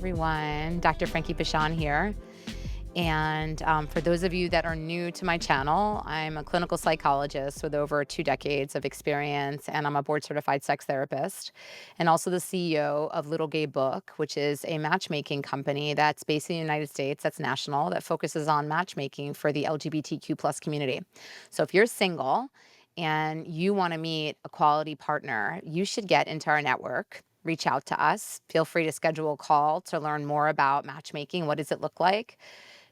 everyone. Dr. Frankie here. And for those of you that are new to my channel, I'm a clinical psychologist with over 2 decades of experience, and I'm a board certified sex therapist, and also the CEO of Little Gay Book, which is a matchmaking company that's based in the United States, that's national, that focuses on matchmaking for the LGBTQ plus community. So if you're single and you want to meet a quality partner, you should get into our network. Reach out to us. Feel free to schedule a call to learn more about matchmaking. What does it look like?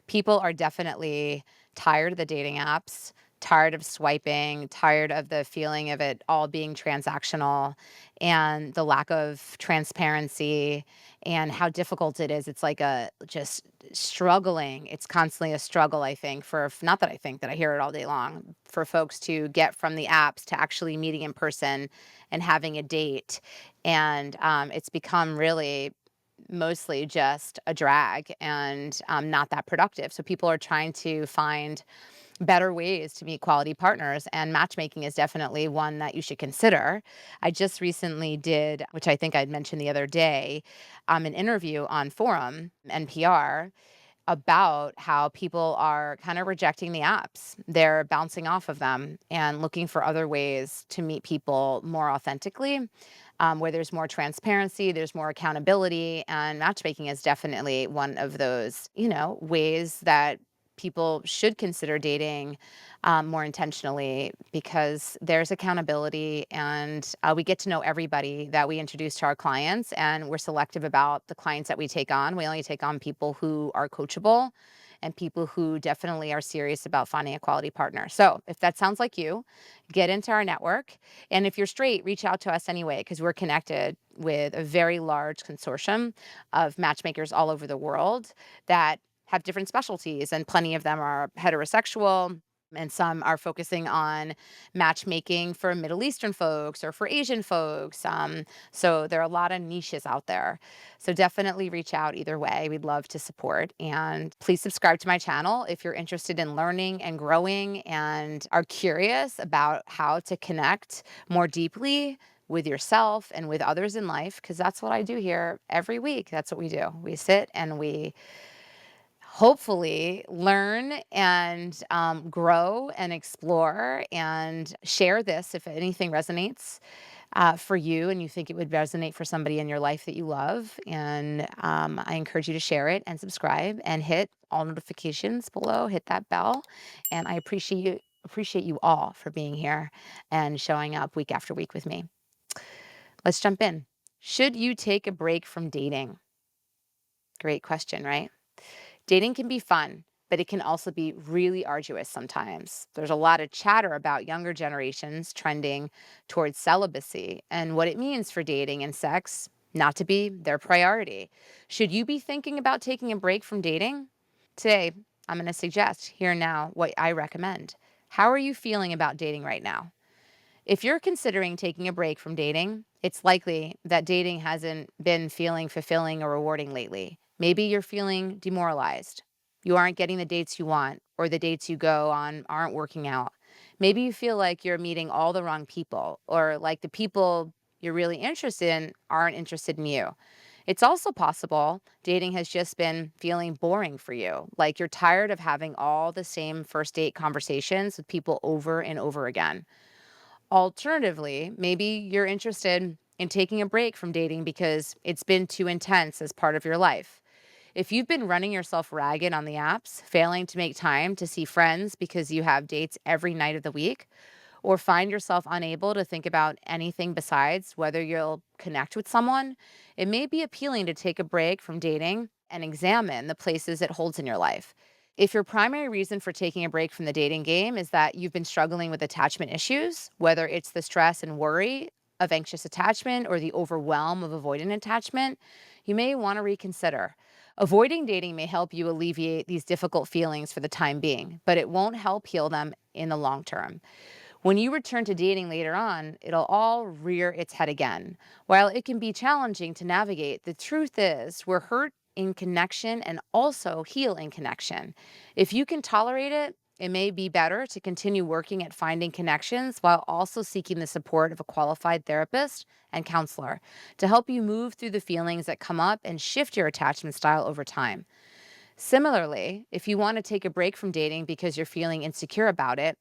People are definitely tired of the dating apps, tired of swiping, tired of the feeling of it all being transactional and the lack of transparency and how difficult it is. It's like a just struggling. It's constantly a struggle, I think, for not that I think that I hear it all day long, for folks to get from the apps to actually meeting in person and having a date. And it's become really mostly just a drag and not that productive. So people are trying to find better ways to meet quality partners, and matchmaking is definitely one that you should consider. I just recently did, which I think I'd mentioned the other day, an interview on Forum NPR about how people are kind of rejecting the apps. They're bouncing off of them and looking for other ways to meet people more authentically, where there's more transparency, there's more accountability, and matchmaking is definitely one of those, ways that people should consider dating more intentionally because there's accountability and we get to know everybody that we introduce to our clients, and we're selective about the clients that we take on. We only take on people who are coachable and people who definitely are serious about finding a quality partner. So if that sounds like you, get into our network. And if you're straight, reach out to us anyway, because we're connected with a very large consortium of matchmakers all over the world that have different specialties, and plenty of them are heterosexual, and some are focusing on matchmaking for Middle Eastern folks or for Asian folks. So there are a lot of niches out there. So definitely reach out either way. We'd love to support. And please subscribe to my channel if you're interested in learning and growing and are curious about how to connect more deeply with yourself and with others in life, because that's what I do here every week. That's what we do. We sit and we hopefully learn and grow and explore and share this if anything resonates for you and you think it would resonate for somebody in your life that you love. And I encourage you to share it and subscribe and hit all notifications below, hit that bell. And I appreciate you all for being here and showing up week after week with me. Let's jump in. Should you take a break from dating? Great question, right? Dating can be fun, but it can also be really arduous sometimes. There's a lot of chatter about younger generations trending towards celibacy and what it means for dating and sex not to be their priority. Should you be thinking about taking a break from dating? Today, I'm going to suggest here and now what I recommend. How are you feeling about dating right now? If you're considering taking a break from dating, it's likely that dating hasn't been feeling fulfilling or rewarding lately. Maybe you're feeling demoralized. You aren't getting the dates you want, or the dates you go on aren't working out. Maybe you feel like you're meeting all the wrong people, or like the people you're really interested in aren't interested in you. It's also possible dating has just been feeling boring for you, like you're tired of having all the same first date conversations with people over and over again. Alternatively, maybe you're interested in taking a break from dating because it's been too intense as part of your life. If you've been running yourself ragged on the apps, failing to make time to see friends because you have dates every night of the week, or find yourself unable to think about anything besides whether you'll connect with someone, it may be appealing to take a break from dating and examine the places it holds in your life. If your primary reason for taking a break from the dating game is that you've been struggling with attachment issues, whether it's the stress and worry of anxious attachment or the overwhelm of avoidant attachment, you may want to reconsider. Avoiding dating may help you alleviate these difficult feelings for the time being, but it won't help heal them in the long term. When you return to dating later on, it'll all rear its head again. While it can be challenging to navigate, the truth is we're hurt in connection and also heal in connection. If you can tolerate it, It may be better to continue working at finding connections while also seeking the support of a qualified therapist and counselor to help you move through the feelings that come up and shift your attachment style over time. Similarly, if you want to take a break from dating because you're feeling insecure about it,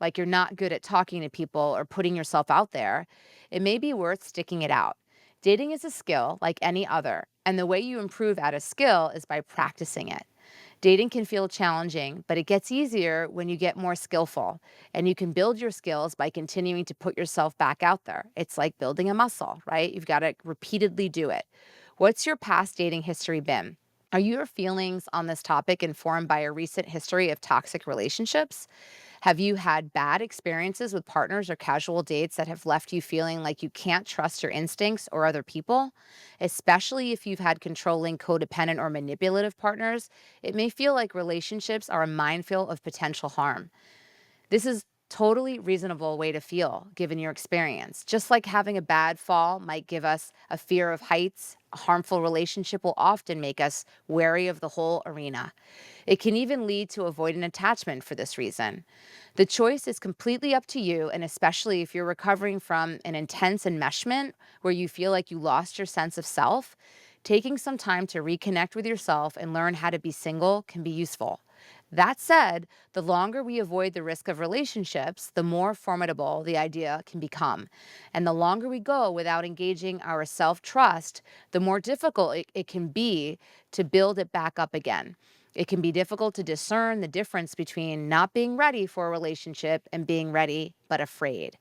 like you're not good at talking to people or putting yourself out there, it may be worth sticking it out. Dating is a skill like any other, and the way you improve at a skill is by practicing it. Dating can feel challenging, but it gets easier when you get more skillful, and you can build your skills by continuing to put yourself back out there. It's like building a muscle, right? You've got to repeatedly do it. What's your past dating history been? Are your feelings on this topic informed by a recent history of toxic relationships? Have you had bad experiences with partners or casual dates that have left you feeling like you can't trust your instincts or other people? Especially if you've had controlling, codependent, or manipulative partners, it may feel like relationships are a minefield of potential harm. This is totally reasonable way to feel given your experience. Just like having a bad fall might give us a fear of heights, a harmful relationship will often make us wary of the whole arena. It can even lead to avoidant attachment for this reason. The choice is completely up to you, and especially if you're recovering from an intense enmeshment where you feel like you lost your sense of self, taking some time to reconnect with yourself and learn how to be single can be useful. That said, the longer we avoid the risk of relationships, the more formidable the idea can become. And the longer we go without engaging our self trust, the more difficult it can be to build it back up again. It can be difficult to discern the difference between not being ready for a relationship and being ready but afraid.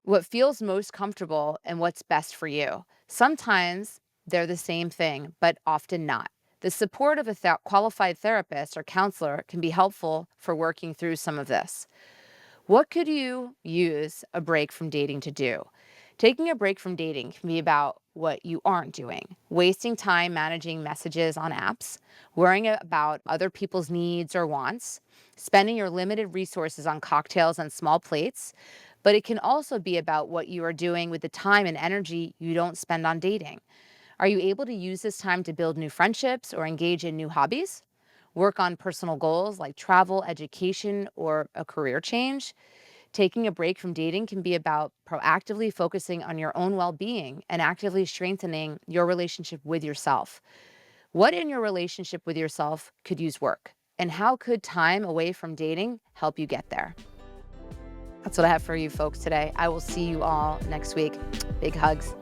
What feels most comfortable and what's best for you. Sometimes they're the same thing, but often not. The support of a qualified therapist or counselor can be helpful for working through some of this. What could you use a break from dating to do? Taking a break from dating can be about what you aren't doing, wasting time managing messages on apps, worrying about other people's needs or wants, spending your limited resources on cocktails and small plates. But it can also be about what you are doing with the time and energy you don't spend on dating. Are you able to use this time to build new friendships or engage in new hobbies? Work on personal goals like travel, education, or a career change? Taking a break from dating can be about proactively focusing on your own well being and actively strengthening your relationship with yourself. What in your relationship with yourself could use work? And how could time away from dating help you get there? That's what I have for you folks today. I will see you all next week. Big hugs,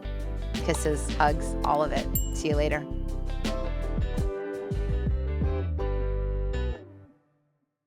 kisses, hugs, all of it. See you later.